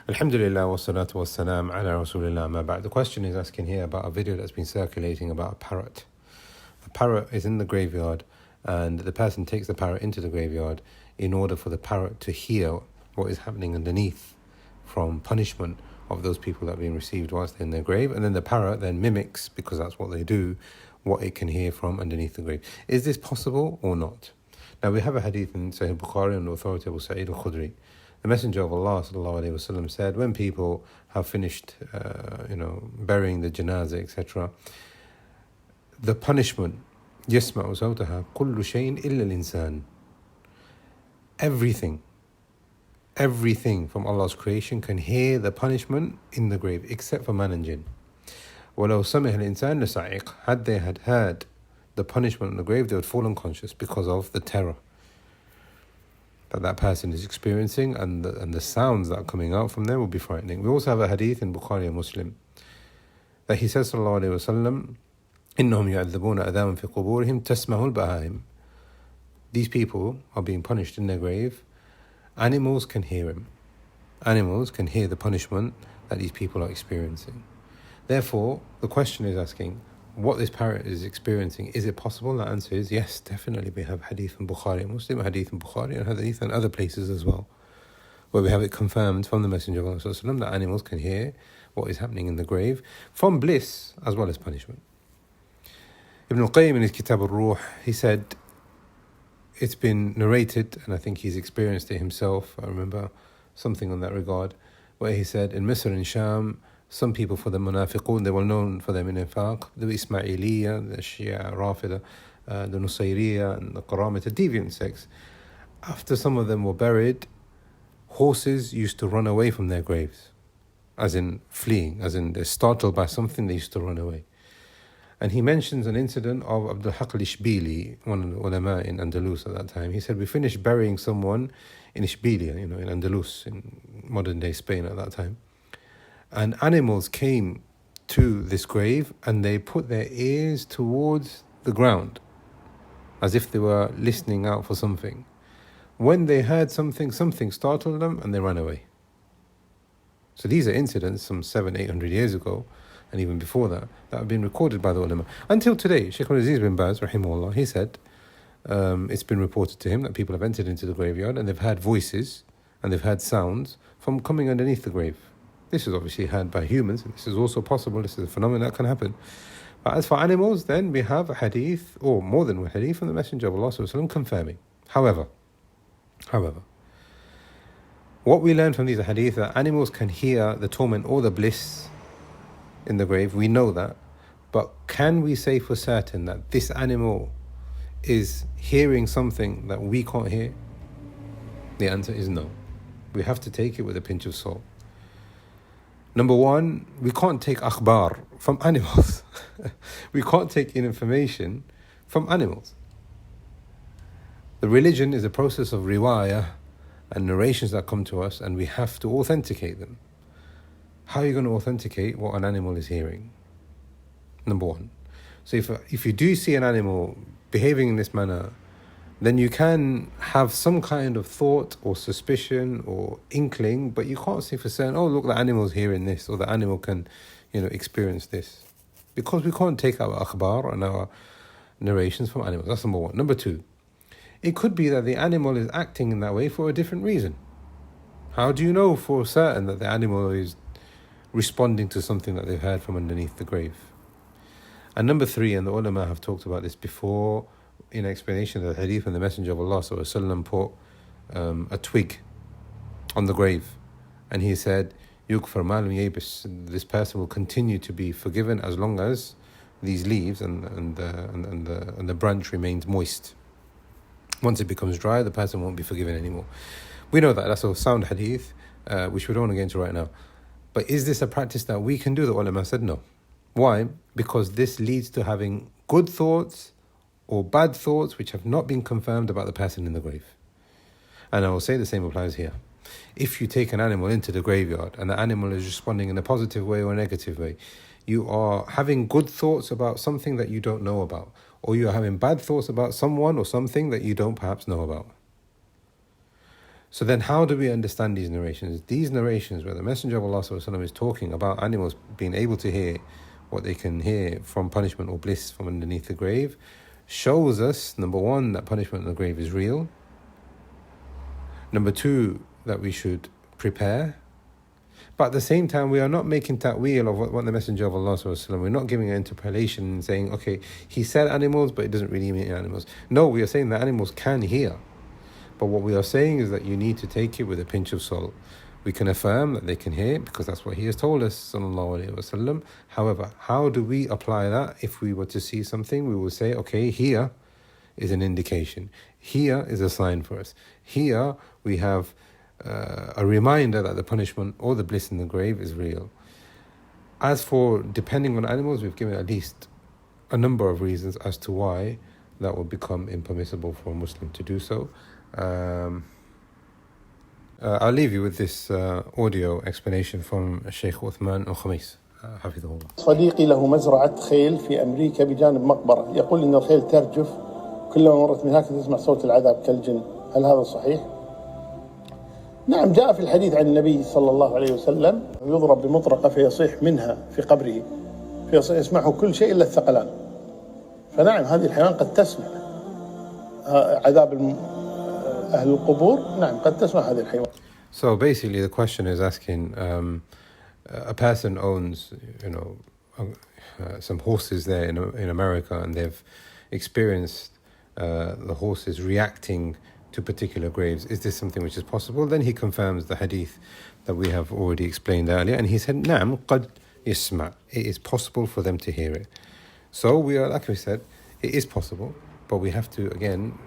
Alhamdulillah wa salatu wa salam ala rasulillah ma ba'd. The question is asking here about a video that's been circulating about a parrot. A parrot is in the graveyard and the person takes the parrot into the graveyard in order for the parrot to hear what is happening underneath from punishment of those people that are being received whilst they're in their grave. And then the parrot then mimics, because that's what they do, what it can hear from underneath the grave. Is this possible or not? Now we have a hadith in Sahih Bukhari on the authority of Abu Sa'id al-Khudri. The Messenger of Allah ﷺ said, when people have finished, burying the janazah, etc., the punishment, يسمع صوتها كل شيء إلا الإنسان. Everything from Allah's creation can hear the punishment in the grave, except for man and jinn. وَلَوْ سَمِعَ الْإِنسَانُ لَصَعِقَ. Had they had heard the punishment in the grave, they would fall unconscious because of the terror that person is experiencing, and the sounds that are coming out from them will be frightening. We also have a hadith in Bukhari and Muslim that he says, sallallahu alayhi wa sallam, إِنَّهُمْ يُعَذَّبُونَ أَذَامًا فِي قُبُورِهِمْ تَسْمَعُ الْبَهَائِمْ. These people are being punished in their grave. Animals can hear him. Animals can hear the punishment that these people are experiencing. Therefore, the question is asking, what this parrot is experiencing, is it possible? The answer is yes, definitely. We have hadith in Bukhari and Muslim, hadith in Bukhari and hadith in other places as well, where we have it confirmed from the Messenger of Allah ﷺ that animals can hear what is happening in the grave from bliss as well as punishment. Ibn al-Qayyim in his Kitab al-Ruh, he said, it's been narrated, and I think he's experienced it himself, I remember something on that regard, where he said, in Misr and Sham, some people, for the munafiqun, they were known for them in infaq, the Ismailiyya, the Shia, Rafida, the Nusayriyya, and the Qaramita, deviant sects. After some of them were buried, horses used to run away from their graves, as in fleeing, as in they're startled by something, they used to run away. And he mentions an incident of Abdul Haq al-Ishbili, one of the ulama in Andalus at that time. He said, we finished burying someone in Ishbilia, in Andalus, in modern day Spain at that time. And animals came to this grave and they put their ears towards the ground as if they were listening out for something. When they heard something startled them and they ran away. So these are incidents some 700-800 years ago, and even before that have been recorded by the ulama. Until today, Shaykh al-Aziz bin Baz, rahimahullah, he said, it's been reported to him that people have entered into the graveyard and they've heard voices and they've heard sounds from coming underneath the grave. This is obviously heard by humans, and this is also possible. This is a phenomenon that can happen. But as for animals, then we have a hadith, or more than one hadith, from the Messenger of Allah ﷺ confirming. However, what we learn from these hadith, that animals can hear the torment or the bliss in the grave. We know that. But can we say for certain that this animal is hearing something that we can't hear? The answer is no. We have to take it with a pinch of salt. Number one, we can't take akhbar from animals. We can't take in information from animals. The religion is a process of riwayah and narrations that come to us, and we have to authenticate them. How are you going to authenticate what an animal is hearing? Number one. So if you do see an animal behaving in this manner, then you can have some kind of thought or suspicion or inkling, but you can't say for certain, oh look, the animal's hearing this, or the animal can, experience this. Because we can't take our akhbar and our narrations from animals. That's number one. Number two, it could be that the animal is acting in that way for a different reason. How do you know for certain that the animal is responding to something that they've heard from underneath the grave? And number three, and the ulama have talked about this before, in explanation of the hadith, and the Messenger of Allah ﷺ put a twig on the grave, and he said, "Yukfar malum yabis." This person will continue to be forgiven as long as these leaves and the branch remains moist. Once it becomes dry, the person won't be forgiven anymore. We know that. That's a sound hadith, which we don't want to get into right now. But is this a practice that we can do? The ulama said no. Why? Because this leads to having good thoughts or bad thoughts which have not been confirmed about the person in the grave. And I will say the same applies here. If you take an animal into the graveyard and the animal is responding in a positive way or a negative way, you are having good thoughts about something that you don't know about, or you are having bad thoughts about someone or something that you don't perhaps know about. So then how do we understand these narrations? These narrations where the Messenger of Allah ﷺ is talking about animals being able to hear what they can hear from punishment or bliss from underneath the grave shows us, number one, that punishment in the grave is real. Number two, that we should prepare. But at the same time, we are not making ta'weel of what the Messenger of Allah ﷺ, we're not giving an interpolation and saying, okay, he said animals, but it doesn't really mean animals. No, we are saying that animals can hear. But what we are saying is that you need to take it with a pinch of salt. We can affirm that they can hear because that's what he has told us, sallallahu alaihi wasallam. However, how do we apply that? If we were to see something, we will say, okay, here is an indication. Here is a sign for us. Here we have a reminder that the punishment or the bliss in the grave is real. As for depending on animals, we've given at least a number of reasons as to why that would become impermissible for a Muslim to do so. I'll leave you with this audio explanation from Sheikh Uthman al-Khamis, حفظه الله. صديقي له مزرعة خيل في أمريكا بجانب مقبرة، يقول إن الخيل ترجف كلما مرت من هكذا تسمع صوت العذاب كالجن، هل هذا صحيح؟ نعم، جاء في الحديث عن النبي صلى الله عليه وسلم يضرب بمطرقة فيصيح منها في قبره فيسمعه كل شيء إلا الثقلان. فنعم، هذه الحيوان قد تسمع عذاب أهل القبور. نعم، قد تسمع هذه الحيوان. So basically the question is asking, a person owns, some horses there in America, and they've experienced the horses reacting to particular graves. Is this something which is possible? Then he confirms the hadith that we have already explained earlier, and he said, "Naam, qad yasma." It is possible for them to hear it. So we are, like we said, it is possible, but we have to again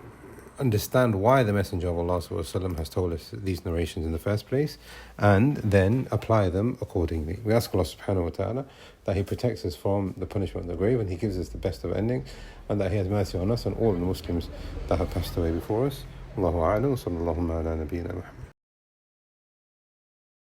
understand why the Messenger of Allah ﷺ has told us these narrations in the first place, and then apply them accordingly. We ask Allah subhanahu wa ta'ala that He protects us from the punishment of the grave, and He gives us the best of endings, and that He has mercy on us and all the Muslims that have passed away before us. Allahu a'lam, sallallahu ala nabiyyina Muhammad.